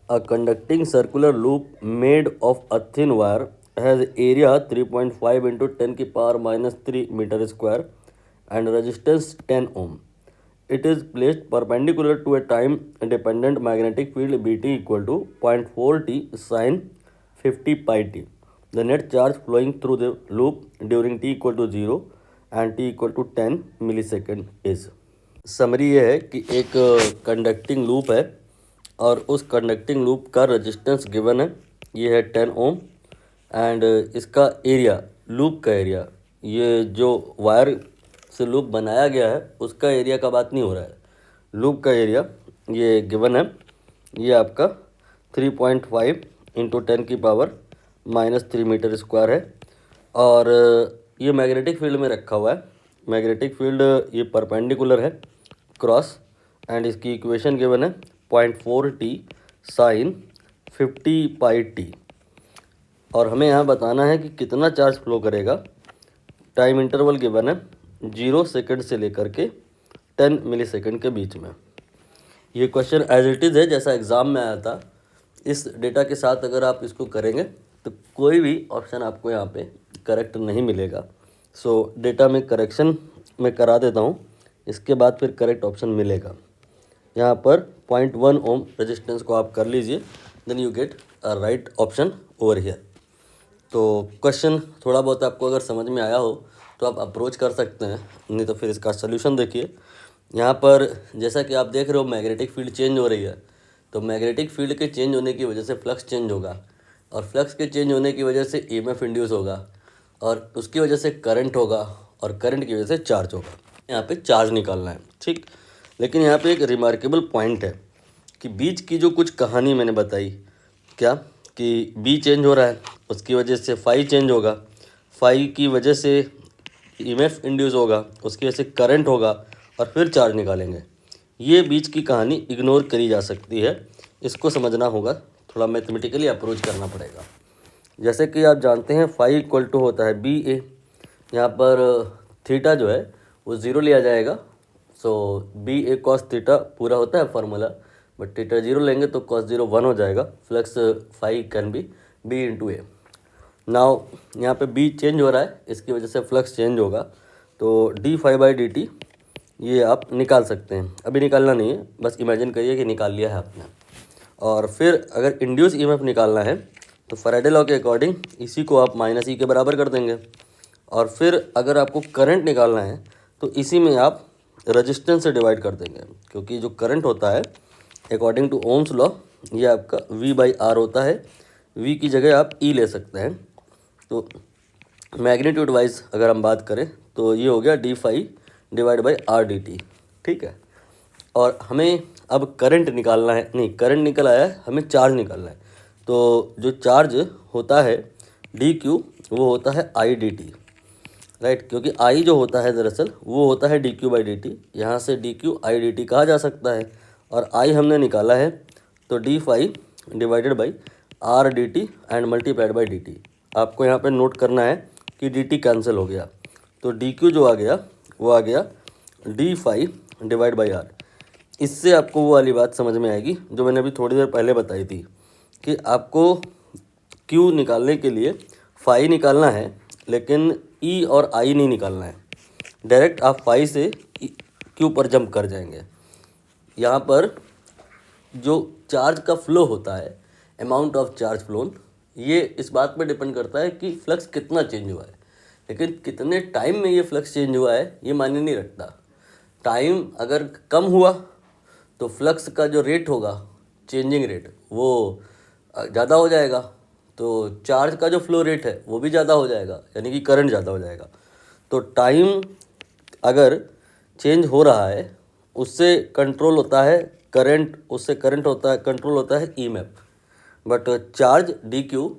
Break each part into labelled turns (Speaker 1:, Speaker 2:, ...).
Speaker 1: A conducting circular loop made of a thin wire has area 3.5 into 10 की power minus 3 meter square and resistance 10 ohm. It is placed perpendicular to a time dependent magnetic field Bt equal to 0.4 t sin 50 pi t. The net charge flowing through the loop during t equal to 0 and t equal to 10 millisecond is. Summary ये है कि एक conducting loop है और उस conducting loop का resistance given है, ये है 10 ओम एंड इसका एरिया, लूप का एरिया, ये जो वायर से लूप बनाया गया है उसका एरिया का बात नहीं हो रहा है, लूप का एरिया ये गिवन है, ये आपका 3.5 इंटू 10 की पावर माइनस 3 मीटर स्क्वायर है और ये मैग्नेटिक फील्ड में रखा हुआ है। मैग्नेटिक फील्ड ये परपेंडिकुलर है क्रॉस एंड इसकी इक्वेशन गिवन है 0.4 t साइन 50 पाई टी और हमें यहाँ बताना है कि कितना चार्ज फ्लो करेगा। टाइम इंटरवल गिवन है 0 सेकंड से लेकर के 10 मिली सेकेंड के बीच में। ये क्वेश्चन एज इट इज़ है जैसा एग्ज़ाम में आया था। इस डेटा के साथ अगर आप इसको करेंगे तो कोई भी ऑप्शन आपको यहाँ पे करेक्ट नहीं मिलेगा। सो डेटा में करेक्शन मैं करा देता हूँ, इसके बाद फिर करेक्ट ऑप्शन मिलेगा। यहाँ पर 0.1 ओम रेजिस्टेंस को आप कर लीजिए, then you get a right option over here. तो क्वेश्चन थोड़ा बहुत आपको अगर समझ में आया हो तो आप अप्रोच कर सकते हैं, नहीं तो फिर इसका सोल्यूशन देखिए। यहाँ पर जैसा कि आप देख रहे हो मैग्नेटिक फील्ड चेंज हो रही है, तो मैग्नेटिक फील्ड के चेंज होने की वजह से फ्लक्स चेंज होगा और फ्लक्स के चेंज होने की वजह से ईएमएफ इंड्यूस होगा और उसकी वजह से करंट होगा और करंट की वजह से चार्ज होगा। यहाँ पे चार्ज निकालना है, ठीक। लेकिन यहाँ पे एक रिमार्केबल पॉइंट है कि बीच की जो कुछ कहानी मैंने बताई, क्या कि बी चेंज हो रहा है, उसकी वजह से फाई चेंज होगा, फाई की वजह से ईएमएफ इंड्यूस होगा, उसकी वजह से करंट होगा और फिर चार्ज निकालेंगे। ये बीच की कहानी इग्नोर करी जा सकती है, इसको समझना होगा, थोड़ा मैथमेटिकली अप्रोच करना पड़ेगा। जैसे कि आप जानते हैं फाई इक्वल टू होता है बी ए, यहाँ पर थीटा जो है वो ज़ीरो लिया जाएगा। सो बी ए कॉस थीटा पूरा होता है फार्मूला, बट थीटा जीरो लेंगे तो कॉस जीरो 1 हो जाएगा। Flux phi can be B into A. Now यहाँ पे बी चेंज हो रहा है, इसकी वजह से फ्लक्स चेंज होगा, तो D phi by D T ये आप निकाल सकते हैं। अभी निकालना नहीं है, बस इमेजिन करिए कि निकाल लिया है आपने। और फिर अगर इंड्यूस ईएमएफ निकालना है तो फैराडे लॉ के अकॉर्डिंग इसी को आप माइनस ई के बराबर कर देंगे। और फिर अगर आपको करंट निकालना है तो इसी में आप रेजिस्टेंस से डिवाइड कर देंगे, क्योंकि जो करंट होता है अकॉर्डिंग टू ओम्स लॉ ये आपका V बाई आर होता है। V की जगह आप E ले सकते हैं। तो मैग्नीट्यूड वाइज अगर हम बात करें तो ये हो गया D phi divide by R D T, ठीक है। और हमें अब करंट निकालना है, नहीं करंट निकल आया है, हमें चार्ज निकालना है। तो जो चार्ज होता है डी क्यू वो होता है आई डी टी, राइट, क्योंकि आई जो होता है दरअसल वो होता है D Q by D T. यहाँ से D Q I D T कहा जा सकता है और आई हमने निकाला है तो D phi divided by R D T and multiplied by D T. आपको यहाँ पे नोट करना है कि डी टी कैंसिल हो गया, तो डी क्यू जो आ गया वो आ गया D phi divide by R. इससे आपको वो वाली बात समझ में आएगी जो मैंने अभी थोड़ी देर पहले बताई थी कि आपको क्यू निकालने के लिए फाई निकालना है, लेकिन ई और आई नहीं निकालना है। डायरेक्ट आप फाई से क्यू पर जंप कर जाएंगे। यहाँ पर जो चार्ज का फ्लो होता है, अमाउंट ऑफ चार्ज फ्लोन, ये इस बात पर डिपेंड करता है कि फ्लक्स कितना चेंज हुआ है, लेकिन कितने टाइम में ये फ्लक्स चेंज हुआ है ये मायने नहीं रखता। टाइम अगर कम हुआ तो फ्लक्स का जो रेट होगा, चेंजिंग रेट, वो ज़्यादा हो जाएगा, तो चार्ज का जो फ्लो रेट है वो भी ज़्यादा हो जाएगा, यानी कि करंट ज़्यादा हो जाएगा। तो टाइम अगर चेंज हो रहा है उससे कंट्रोल होता है करंट, उससे करंट होता है कंट्रोल होता है EMF. But charge D Q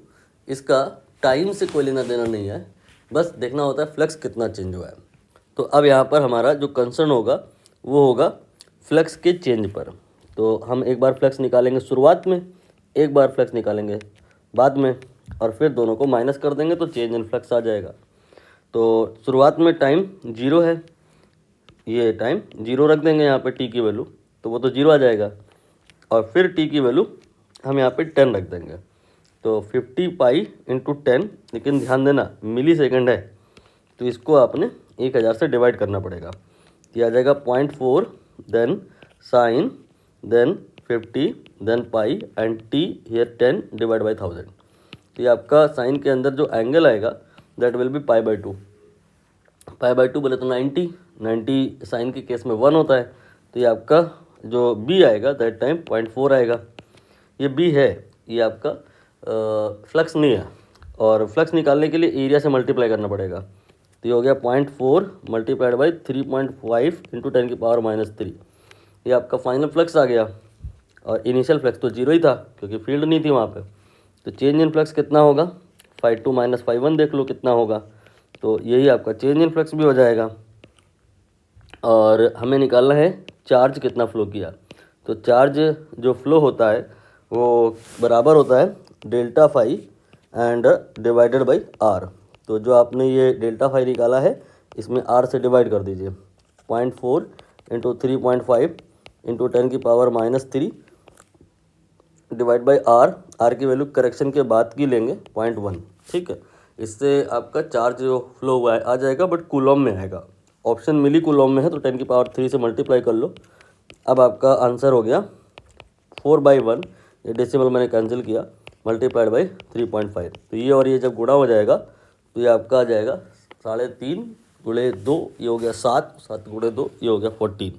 Speaker 1: इसका टाइम से कोई लेना देना नहीं है, बस देखना होता है फ्लक्स कितना चेंज हुआ है। तो अब यहाँ पर हमारा जो कंसर्न होगा वो होगा फ्लक्स के चेंज पर। तो हम एक बार फ्लक्स निकालेंगे शुरुआत में, एक बार फ्लक्स निकालेंगे बाद में, और फिर दोनों को माइनस कर देंगे तो चेंज इन फ्लक्स आ जाएगा। तो शुरुआत में टाइम 0 है, ये टाइम 0 रख देंगे यहाँ पे टी की वैल्यू, तो वो तो 0 आ जाएगा। और फिर टी की वैल्यू हम यहाँ पे 10 रख देंगे। तो 50 पाई इंटू 10, लेकिन ध्यान देना मिली सेकेंड है, तो इसको आपने 1000 से डिवाइड करना पड़ेगा। तो आ जाएगा 0.4, then sine, then 50, then pi and T here 10 divide by 1000। तो ये आपका साइन के अंदर जो एंगल आएगा that will be pi by 2। Pi by 2 बोले तो 90 साइन के केस में 1 होता है। तो ये आपका जो बी आएगा दैट टाइम 0.4 आएगा। ये बी है, ये आपका फ्लक्स नहीं है, और फ्लक्स निकालने के लिए एरिया से मल्टीप्लाई करना पड़ेगा। तो ये हो गया 0.4 मल्टीप्लाइड बाई 3.5 इंटू 10 की पावर -3। ये आपका फाइनल फ्लक्स आ गया, और इनिशियल फ्लक्स तो 0 ही था क्योंकि फील्ड नहीं थी वहाँ पे। तो चेंज इन फ्लक्स कितना होगा, 5.2 - 5.1 देख लो कितना होगा। तो यही आपका चेंज इन फ्लक्स भी हो जाएगा। और हमें निकालना है चार्ज कितना फ्लो किया। तो चार्ज जो फ्लो होता है वो बराबर होता है delta phi and divided by R. तो जो आपने ये डेल्टा फाई निकाला है इसमें आर से डिवाइड कर दीजिए। 0.4 इंटू 3.5 इंटू 10 की पावर -3 डिवाइड बाई आर की वैल्यू करेक्शन के बाद की लेंगे 0.1। ठीक है, इससे आपका चार्ज जो फ्लो हुआ है आ जाएगा, बट कूलॉम में आएगा। ऑप्शन मिली कूलॉम में है तो 10 की पावर 3 से मल्टीप्लाई कर लो। अब आपका आंसर हो गया 4/1, ये डेसिमल मैंने कैंसिल किया, मल्टीप्लाइड बाई 3.5। तो ये और ये जब गुणा हो जाएगा तो ये आपका आ जाएगा 3.5 × 2, ये हो गया 7, 7 × 2 ये हो गया 14।